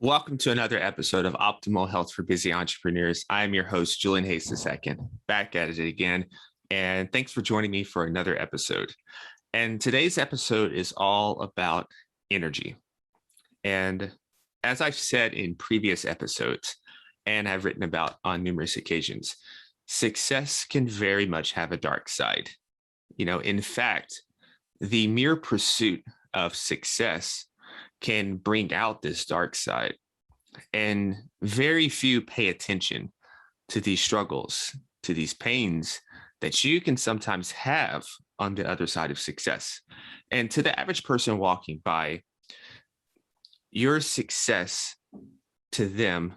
Welcome to another episode of Optimal Health for Busy Entrepreneurs. I'm your host, Julian Hayes II, back at it again. And thanks for joining me for another episode. And today's episode is all about energy. And as I've said in previous episodes, and I've written about on numerous occasions, success can very much have a dark side. In fact, the mere pursuit of success can bring out this dark side. And very few pay attention to these struggles, to these pains that you can sometimes have on the other side of success. And to the average person walking by, your success to them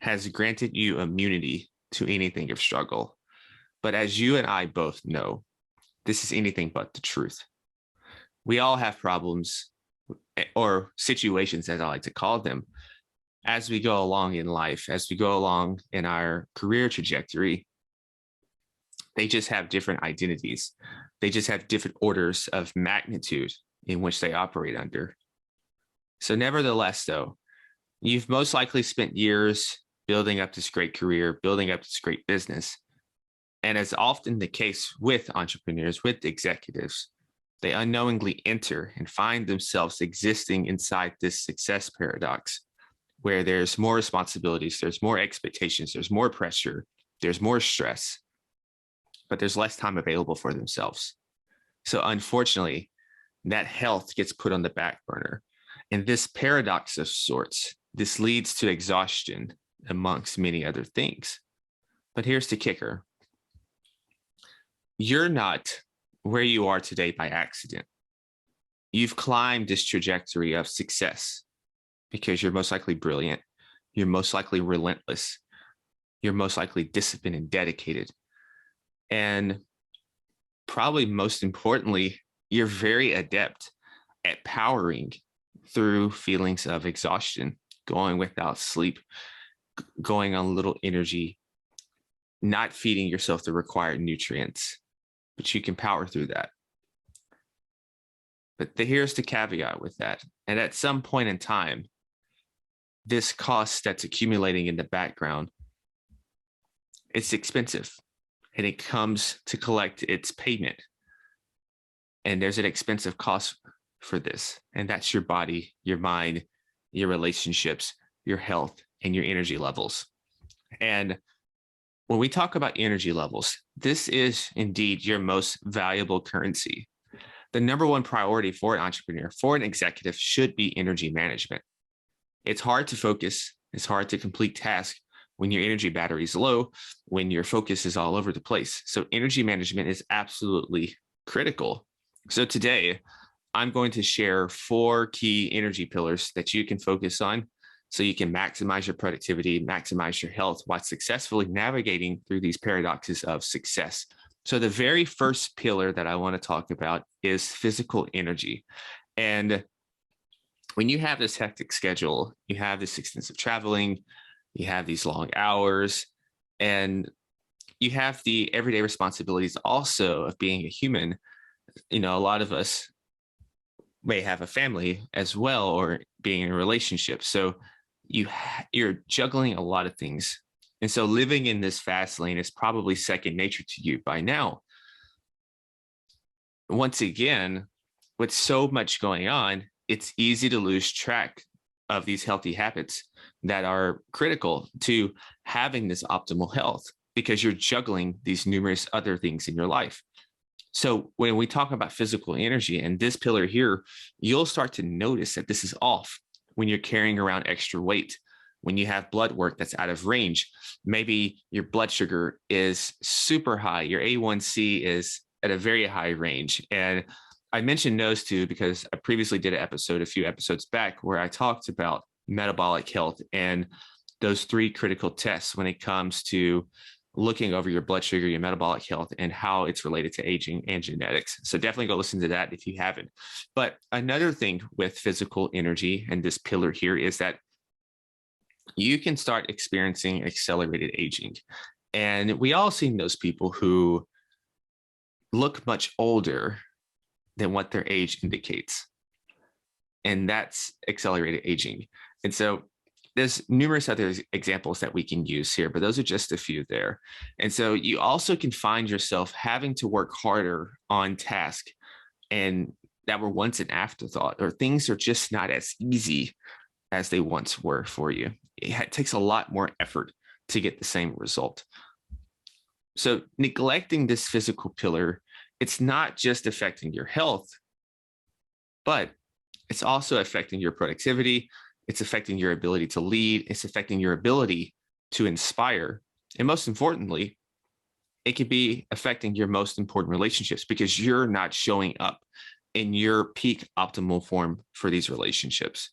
has granted you immunity to anything of struggle. But as you and I both know, this is anything but the truth. We all have problems or situations, as I like to call them, as we go along in life, as we go along in our career trajectory. They just have different identities. They just have different orders of magnitude in which they operate under. So nevertheless, though, you've most likely spent years building up this great career, building up this great business. And as often the case with entrepreneurs, with executives, they unknowingly enter and find themselves existing inside this success paradox, where there's more responsibilities, there's more expectations, there's more pressure, there's more stress, but there's less time available for themselves. So unfortunately, that health gets put on the back burner. And this paradox of sorts, this leads to exhaustion amongst many other things. But here's the kicker. You're not where you are today by accident. You've climbed this trajectory of success because you're most likely brilliant. You're most likely relentless. You're most likely disciplined and dedicated. And probably most importantly, you're very adept at powering through feelings of exhaustion, going without sleep, going on little energy, not feeding yourself the required nutrients. But you can power through that. But here's the caveat with that. And at some point in time, this cost that's accumulating in the background, it's expensive and it comes to collect its payment. And there's an expensive cost for this. And that's your body, your mind, your relationships, your health, and your energy levels. And when we talk about energy levels, this is indeed your most valuable currency. The number one priority for an entrepreneur, for an executive, should be energy management. It's hard to focus. It's hard to complete tasks when your energy battery is low, when your focus is all over the place. So energy management is absolutely critical. So today, I'm going to share 4 key energy pillars that you can focus on so you can maximize your productivity, maximize your health while successfully navigating through these paradoxes of success. So the very first pillar that I want to talk about is physical energy. And when you have this hectic schedule, you have this extensive traveling, you have these long hours, and you have the everyday responsibilities also of being a human. A lot of us may have a family as well, or being in a relationship. So you're juggling a lot of things. And so living in this fast lane is probably second nature to you by now. Once again, with so much going on, it's easy to lose track of these healthy habits that are critical to having this optimal health because you're juggling these numerous other things in your life. So when we talk about physical energy and this pillar here, you'll start to notice that this is off when you're carrying around extra weight, when you have blood work that's out of range. Maybe your blood sugar is super high, your A1C is at a very high range. And I mentioned those two because I previously did an episode a few episodes back where I talked about metabolic health and those 3 critical tests when it comes to looking over your blood sugar, your metabolic health, and how it's related to aging and genetics. So definitely go listen to that if you haven't. But another thing with physical energy and this pillar here is that you can start experiencing accelerated aging. And we all seen those people who look much older than what their age indicates. And that's accelerated aging. And so there's numerous other examples that we can use here, but those are just a few there. And so you also can find yourself having to work harder on task and that were once an afterthought, or things are just not as easy as they once were for you. It takes a lot more effort to get the same result. So neglecting this physical pillar, it's not just affecting your health, but it's also affecting your productivity. It's affecting your ability to lead. It's affecting your ability to inspire. And most importantly, it could be affecting your most important relationships because you're not showing up in your peak optimal form for these relationships.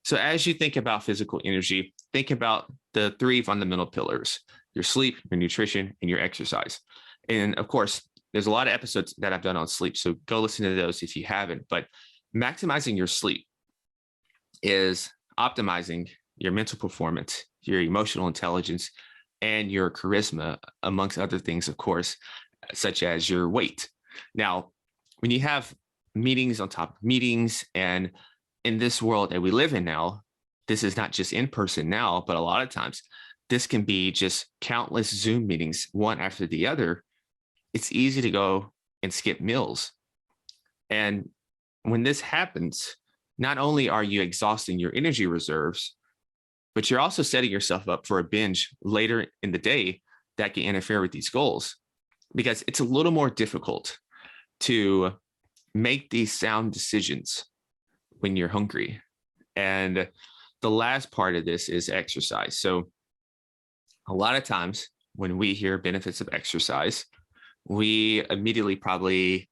So as you think about physical energy, think about the three fundamental pillars: your sleep, your nutrition, and your exercise. And of course, there's a lot of episodes that I've done on sleep, so go listen to those if you haven't. But maximizing your sleep is optimizing your mental performance, your emotional intelligence, and your charisma, amongst other things, of course, such as your weight. Now, when you have meetings on top of meetings, and in this world that we live in now, this is not just in person now, but a lot of times this can be just countless Zoom meetings, one after the other. It's easy to go and skip meals. And when this happens, not only are you exhausting your energy reserves, but you're also setting yourself up for a binge later in the day that can interfere with these goals, because it's a little more difficult to make these sound decisions when you're hungry. And the last part of this is exercise. So a lot of times when we hear benefits of exercise, we immediately probably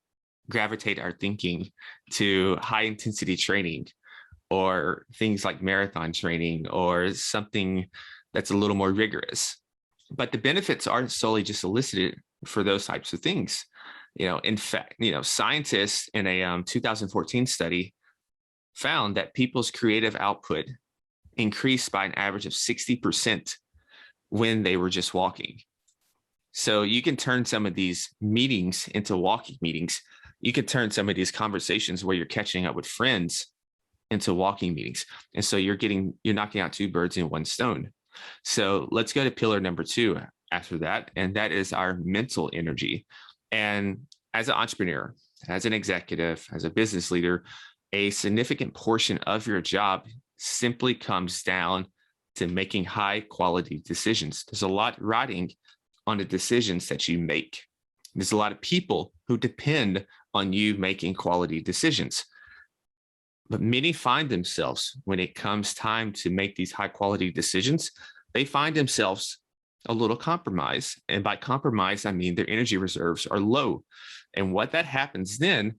gravitate our thinking to high intensity training or things like marathon training or something that's a little more rigorous. But the benefits aren't solely just elicited for those types of things. In fact, scientists in a 2014 study found that people's creative output increased by an average of 60% when they were just walking. So you can turn some of these meetings into walking meetings. You can turn some of these conversations where you're catching up with friends into walking meetings. And so you're knocking out two birds in one stone. So let's go to pillar number 2 after that. And that is our mental energy. And as an entrepreneur, as an executive, as a business leader, a significant portion of your job simply comes down to making high quality decisions. There's a lot riding on the decisions that you make. There's a lot of people who depend on you making quality decisions. But many find themselves, when it comes time to make these high quality decisions, they find themselves a little compromised. And by compromise, I mean their energy reserves are low. And what that happens then,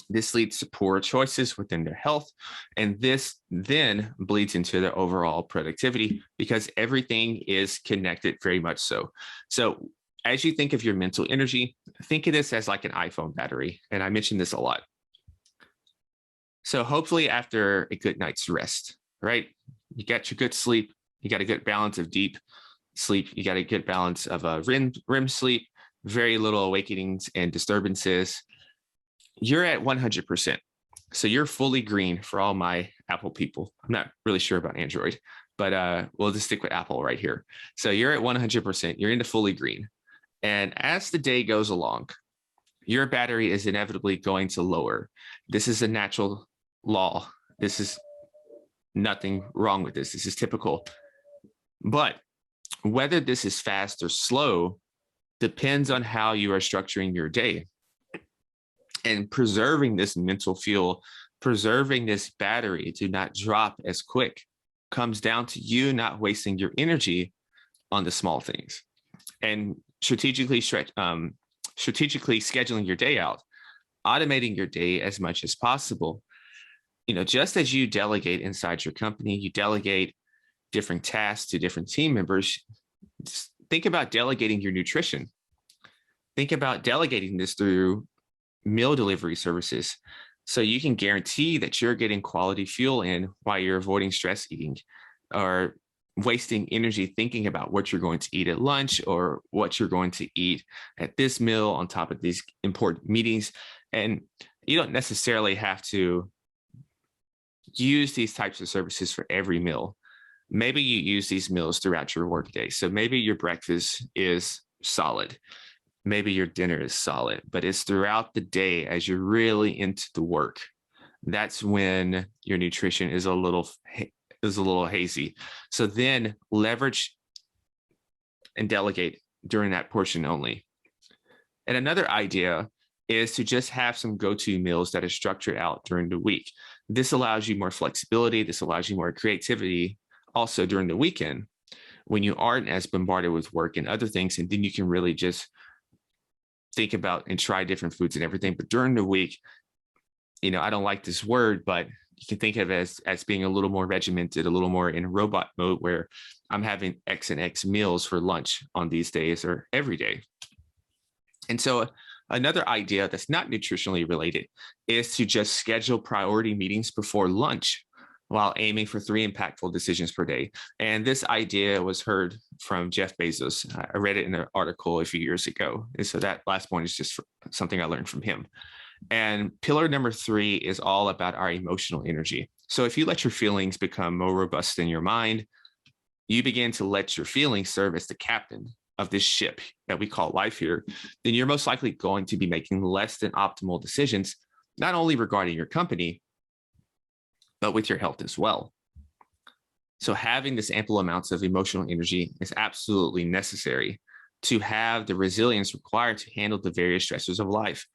this leads to poor choices within their health. And this then bleeds into their overall productivity because everything is connected very much so. So as you think of your mental energy, think of this as like an iPhone battery. And I mentioned this a lot. So hopefully after a good night's rest, right? You got your good sleep, you got a good balance of deep sleep, you got a good balance of REM sleep, very little awakenings and disturbances. You're at 100%. So you're fully green for all my Apple people. I'm not really sure about Android, but we'll just stick with Apple right here. So you're at 100%. You're into fully green. And as the day goes along, your battery is inevitably going to lower. This is a natural law. This is nothing wrong with this. This is typical. But whether this is fast or slow depends on how you are structuring your day. And preserving this mental fuel, preserving this battery to not drop as quick, comes down to you not wasting your energy on the small things. And strategically scheduling your day out, automating your day as much as possible. Just as you delegate inside your company, you delegate different tasks to different team members. Just think about delegating your nutrition. Think about delegating this through meal delivery services so you can guarantee that you're getting quality fuel in while you're avoiding stress eating or wasting energy thinking about what you're going to eat at lunch or what you're going to eat at this meal on top of these important meetings. And you don't necessarily have to use these types of services for every meal. maybe you use these meals throughout your workday. So maybe your breakfast is solid. Maybe your dinner is solid, but it's throughout the day as you're really into the work. That's when your nutrition is a little hazy. So then leverage and delegate during that portion only. And another idea is to just have some go-to meals that are structured out during the week. This allows you more flexibility. This allows you more creativity also during the weekend when you aren't as bombarded with work and other things. And then you can really just think about and try different foods and everything. But during the week, I don't like this word, but you can think of it as being a little more regimented, a little more in robot mode, where I'm having X and X meals for lunch on these days or every day. And so another idea that's not nutritionally related is to just schedule priority meetings before lunch while aiming for 3 impactful decisions per day. And this idea was heard from Jeff Bezos. I read it in an article a few years ago. And so that last point is just something I learned from him. And pillar number 3 is all about our emotional energy. So if you let your feelings become more robust than your mind, you begin to let your feelings serve as the captain of this ship that we call life here, then you're most likely going to be making less than optimal decisions, not only regarding your company, but with your health as well. So having this ample amounts of emotional energy is absolutely necessary to have the resilience required to handle the various stressors of life.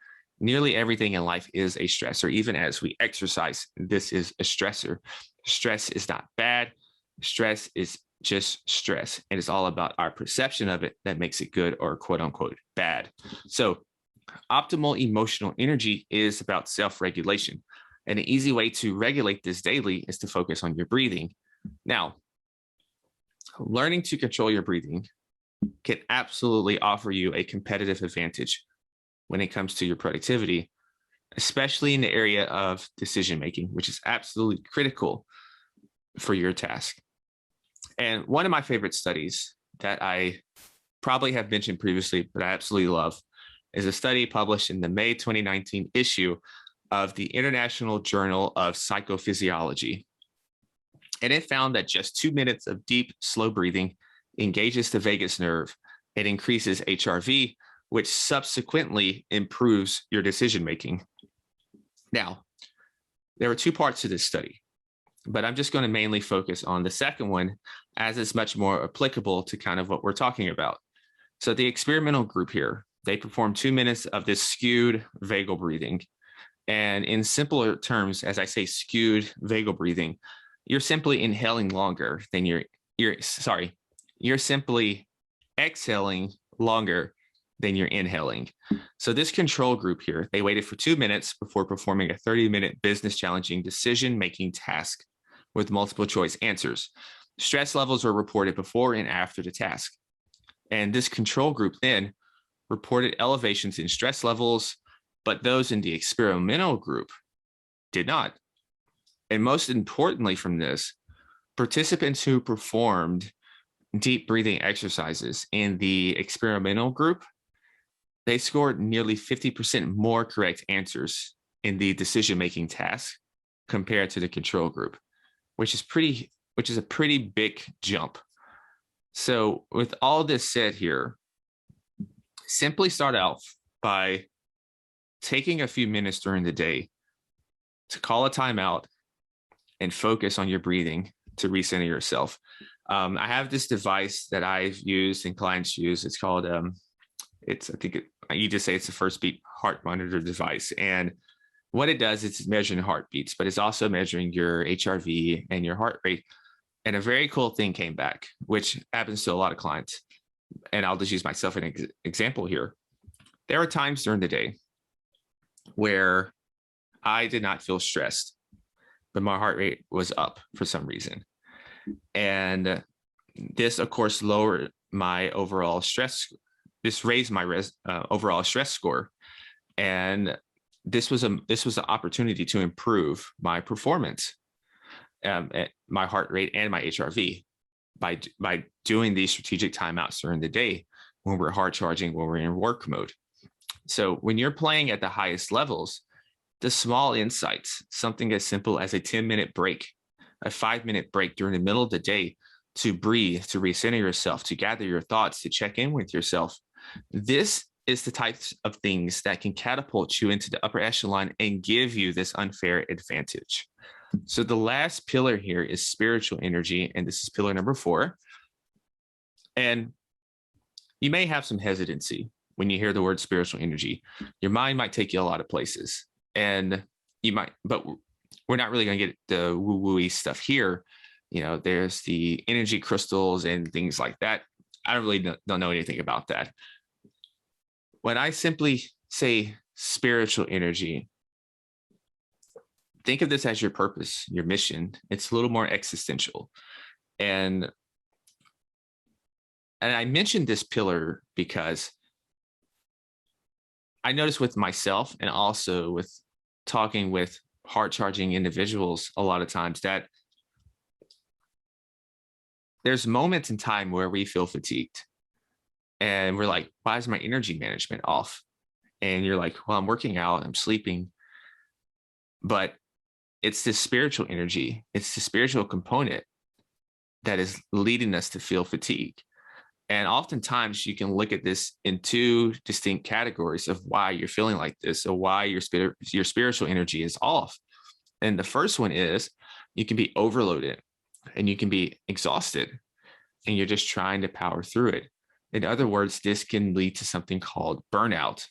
Nearly everything in life is a stressor. Even as we exercise, this is a stressor. Stress is not bad. Stress is just stress. And it's all about our perception of it that makes it good or quote unquote bad. So optimal emotional energy is about self-regulation. And an easy way to regulate this daily is to focus on your breathing. Now, learning to control your breathing can absolutely offer you a competitive advantage when it comes to your productivity, especially in the area of decision-making, which is absolutely critical for your task. And one of my favorite studies that I probably have mentioned previously, but I absolutely love, is a study published in the May 2019 issue of the International Journal of Psychophysiology. And it found that just 2 minutes of deep, slow breathing engages the vagus nerve. It increases HRV, which subsequently improves your decision-making. Now, there were 2 parts to this study, but I'm just going to mainly focus on the second one, as it's much more applicable to kind of what we're talking about. So the experimental group here, they performed 2 minutes of this skewed vagal breathing. And in simpler terms, as I say, skewed vagal breathing, you're simply inhaling longer than you're simply exhaling longer than you're inhaling. So this control group here, they waited for 2 minutes before performing a 30-minute business challenging decision-making task with multiple choice answers. Stress levels were reported before and after the task. And this control group then reported elevations in stress levels, but those in the experimental group did not. And most importantly from this, participants who performed deep breathing exercises in the experimental group, they scored nearly 50% more correct answers in the decision-making task compared to the control group, which is a pretty big jump. So with all this said here, simply start out by taking a few minutes during the day to call a timeout and focus on your breathing to recenter yourself. I have this device that I've used and clients use. It's called, you just say it's the First Beat heart monitor device. And what it does is it's measuring heartbeats, but it's also measuring your HRV and your heart rate. And a very cool thing came back, which happens to a lot of clients. And I'll just use myself as an example here. There are times during the day where I did not feel stressed, but my heart rate was up for some reason. And this, of course, lowered my overall stress. This raised my overall stress score. And this was an opportunity to improve my performance, my heart rate and my HRV by doing these strategic timeouts during the day when we're hard charging, when we're in work mode. So when you're playing at the highest levels, the small insights, something as simple as a 10-minute break a 5-minute break during the middle of the day to breathe, to recenter yourself, to gather your thoughts, to check in with yourself. This is the types of things that can catapult you into the upper echelon and give you this unfair advantage. So the last pillar here is spiritual energy, and this is pillar number 4. And you may have some hesitancy when you hear the word spiritual energy. Your mind might take you a lot of places, and you might, but we're not really going to get the woo-woo-y stuff here. There's the energy crystals and things like that. I don't know anything about that. When I simply say spiritual energy, think of this as your purpose, your mission. It's a little more existential. And I mentioned this pillar because I noticed with myself and also with talking with heart-charging individuals a lot of times that there's moments in time where we feel fatigued and we're like, why is my energy management off? And you're like, well, I'm working out, I'm sleeping. But it's this spiritual energy, it's the spiritual component that is leading us to feel fatigue. And oftentimes you can look at this in 2 distinct categories of why you're feeling like this, or why your spiritual energy is off. And the first one is you can be overloaded and you can be exhausted and you're just trying to power through it. In other words, this can lead to something called burnout.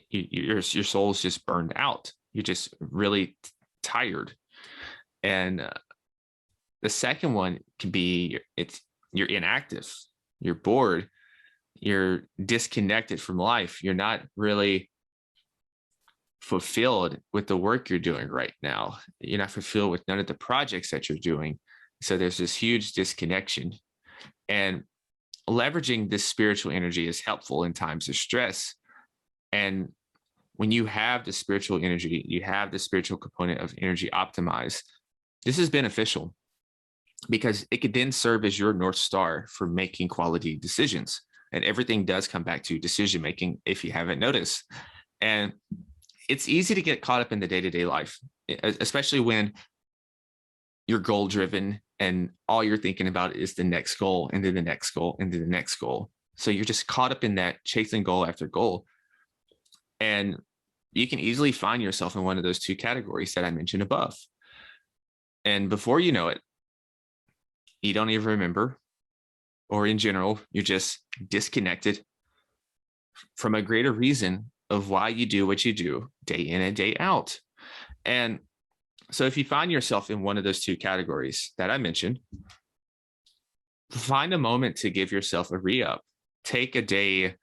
Your soul's just burned out. You're just really tired. And the second one can be you're inactive. You're bored, you're disconnected from life. You're not really fulfilled with the work you're doing right now. You're not fulfilled with none of the projects that you're doing. So there's this huge disconnection. And leveraging this spiritual energy is helpful in times of stress. And when you have the spiritual energy, you have the spiritual component of energy optimized, this is beneficial, because it could then serve as your North Star for making quality decisions. And everything does come back to decision making, if you haven't noticed. And it's easy to get caught up in the day-to-day life, especially when you're goal driven and all you're thinking about is the next goal and then the next goal and then the next goal. So you're just caught up in that, chasing goal after goal. And you can easily find yourself in one of those 2 categories that I mentioned above. And before you know it, you don't even remember, or in general, you're just disconnected from a greater reason of why you do what you do day in and day out. And so if you find yourself in one of those 2 categories that I mentioned, find a moment to give yourself a re-up. Take a day,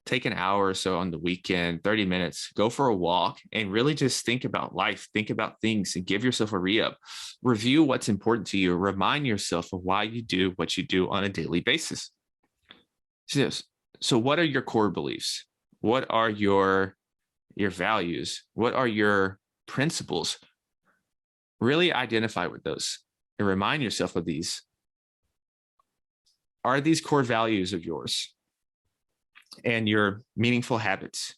take an hour or so on the weekend, 30 minutes, go for a walk and really just think about life, think about things, and give yourself a re-up. Review what's important to you. Remind yourself of why you do what you do on a daily basis. So what are your core beliefs? What are your values? What are your principles? Really identify with those and remind yourself of these. Are these core values of yours and your meaningful habits,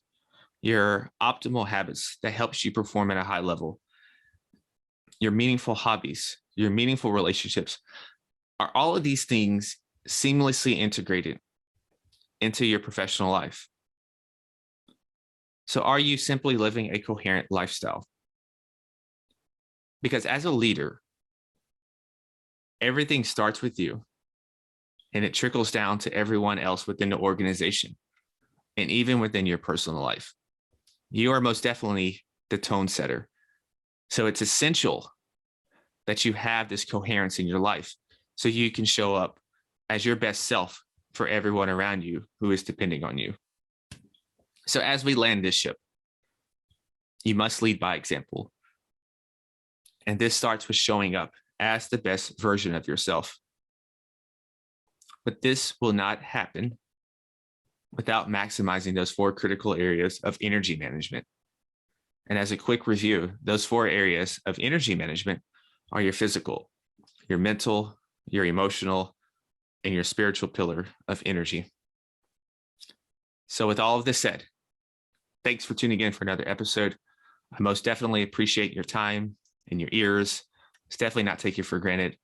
your optimal habits that helps you perform at a high level, your meaningful hobbies, your meaningful relationships? Are all of these things seamlessly integrated into your professional life? So are you simply living a coherent lifestyle? Because as a leader, everything starts with you and it trickles down to everyone else within the organization and even within your personal life. You are most definitely the tone setter. So it's essential that you have this coherence in your life so you can show up as your best self for everyone around you who is depending on you. So as we land this ship, you must lead by example. And this starts with showing up as the best version of yourself. But this will not happen without maximizing those 4 critical areas of energy management. And as a quick review, those 4 areas of energy management are your physical, your mental, your emotional, and your spiritual pillar of energy. So with all of this said, thanks for tuning in for another episode. I most definitely appreciate your time and your ears. It's definitely not taken for granted.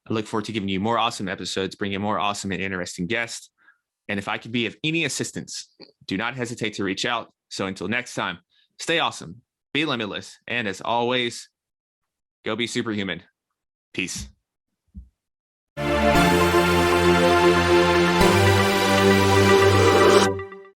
I look forward to giving you more awesome episodes, bringing more awesome and interesting guests. And if I could be of any assistance, do not hesitate to reach out. So until next time, stay awesome, be limitless, and as always, go be superhuman. Peace.